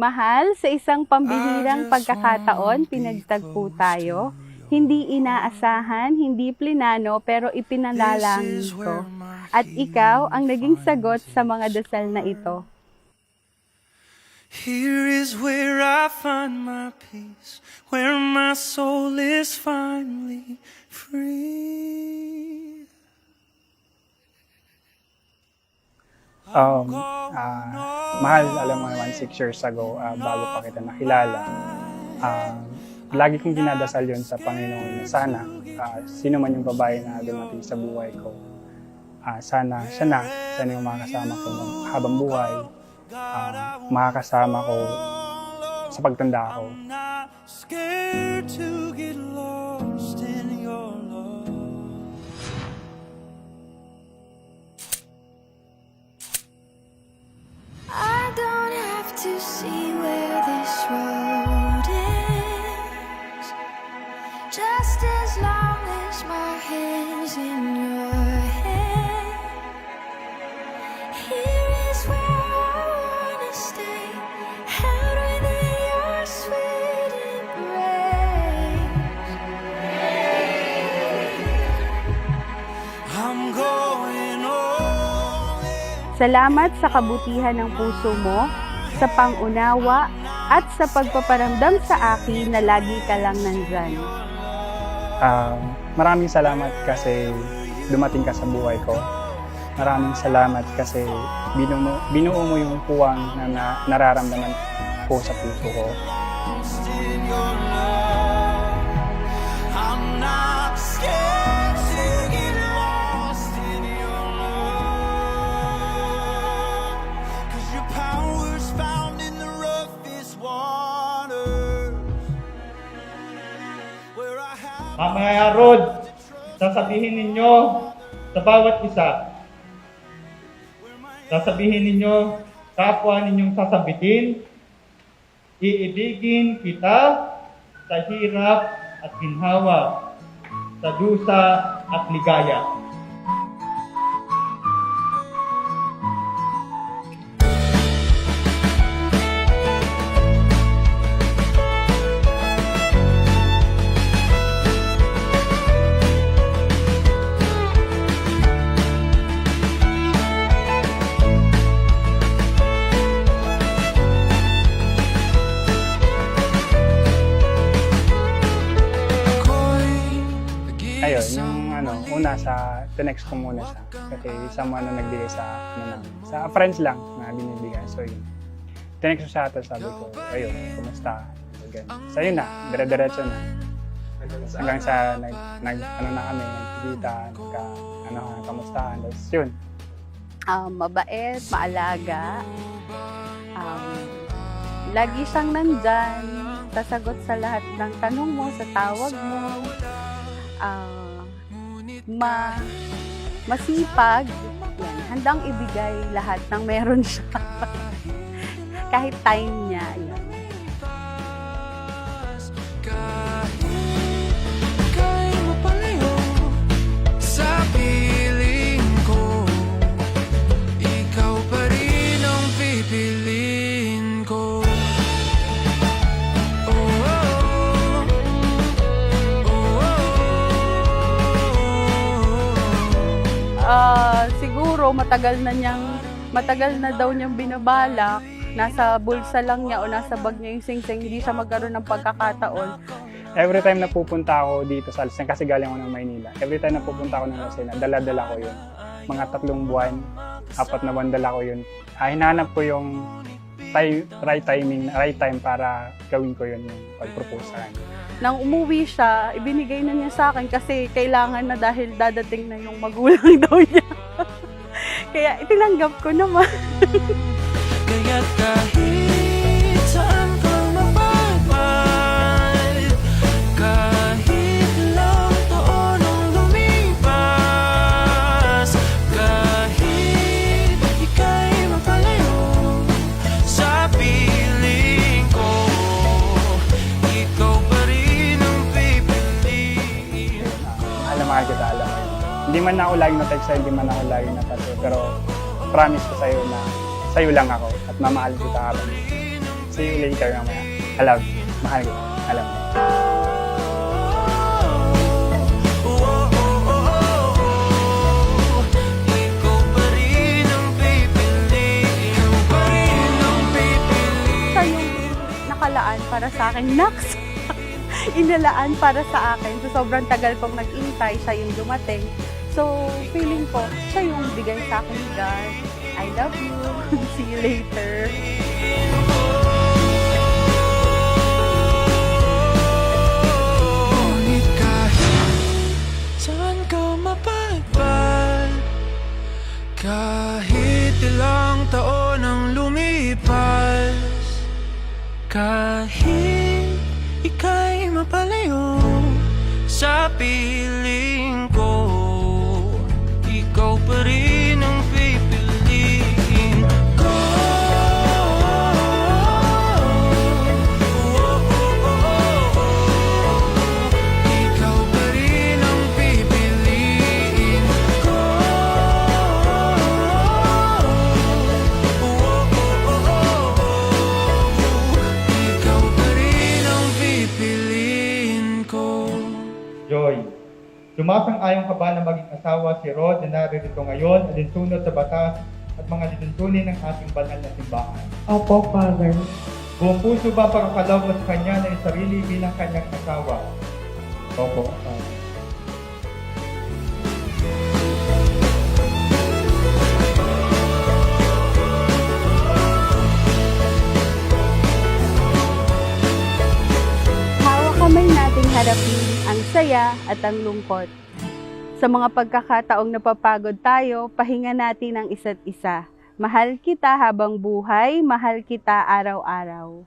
Mahal, sa isang pambihirang pagkakataon, pinagtagpo tayo. Hindi inaasahan, hindi plinano, pero ipinanalangin ko. At ikaw ang naging sagot sa mga dasal na ito. Here is where I find my peace, where my soul is finally free. Mahal, alam mo naman, 6 years ago, bago pa kita nakilala, lagi kong dinadasal yun sa Panginoon na sana, sino man yung babae na dumating sa buhay ko, sana yung makakasama ko habang buhay, makakasama ko sa pagtanda ko. Scared to get lost in your love. I don't have to see where this road ends, just as long as my hand's in your hand. Here is where I wanna stay, held within your sweet embrace. I'm going all in. Salamat sa kabutihan ng puso mo, sa pangunawa, at sa pagpaparamdam sa akin na lagi ka lang nandyan. Maraming salamat kasi dumating ka sa buhay ko. Maraming salamat kasi binuo mo yung puwang na nararamdaman ko sa puso ko. In your love, I'm not scared to get lost in your love, 'cause your power's found in the roughest waters, where I have Mamaya Rod, sasabihin ninyo sa bawat isa, sasabihin ninyo, kapwa ninyong sasabitin, iibigin kita sa hirap at ginhawa, sa dusa at ligaya. Ayun, yung una sa, tinext ko muna siya. Kasi someone na nagbigay sa friends lang na binibigay. So yun, tinext ko siya at sabi ko, ayun, kumusta? So yun na, dire-diretso na. Hanggang sa na kami, nagkikita, kamustahan. Tapos yun. Mabait, maalaga, lagi siyang nandyan, sasagot sa lahat ng tanong mo, sa tawag mo, masipag, yan, handang ibigay lahat ng meron siya. Kahit time niya, yan. Ika'y mapalayo sa piling ko, ikaw pa rin ang pipiliin ko. Siguro matagal na daw niyang binabalak, nasa bulsa lang niya o nasa bag niya yung singsing, hindi siya magkaroon ng pagkakataon. Every time na pupunta ako dito sa Lucena, kasi galing ako ng Maynila, every time na pupunta ako ng Lucena, dala-dala ko yun. Mga 3 buwan, 4 na buwan dala ko yun. Hinahanap ko yung right time para gawin ko yun, yung pag-propose sa kanya. Nang umuwi siya, ibinigay na niya sa akin kasi kailangan na dahil dadating na yung magulang daw niya. Kaya itinanggap ko naman. Kaya't kahit saan kang mapapad, kahit lang taon ang lumipas, kahit ika'y mapalayo sa piling ko, ikaw pa rin ang pipiliin. Mahal kita, alam mo yun. Hindi man ako lagi na-text sa'yo, hindi man ako lagi na-tattoo, pero promise ko sa'yo na sa'yo lang ako at mamahal kita habang See you later mamaya. I love you. Mahal kita. Alam mo. Ikaw pa rin ang pipiliin. Ikaw pa rin ang pipiliin. Siya yung nakalaan para sa akin. Naks! Inalaan para sa akin. So, sobrang tagal kong nag-intay, siya yung dumating. So, feeling ko, siya yung bigay sa akin ni God. I love you. See you later. Ngunit kahit saan ka mapadpad, kahit ilang taon ang lumipas, kahit ika'y mapalayo sa piling ko, ikaw pa rin ang pipiliin ko. Ikaw pa rin ang pipiliin ko. Ikaw pa rin ang pipiliin ko. Joy, sumasang-ayon ka ba na maging asawa si Rod na naririto ngayon, alinsunod sa batas at mga lituntunin ng ating banal na simbahan? Opo, Father. Buong puso ba pakakalaw mo sa kanya na yung sarili bilang kanyang asawa? Opo. Hawak kamay nating harapin ang saya at ang lungkot. Sa mga pagkakataong napapagod tayo, pahinga natin ang isa't isa. Mahal kita habang buhay, mahal kita araw-araw.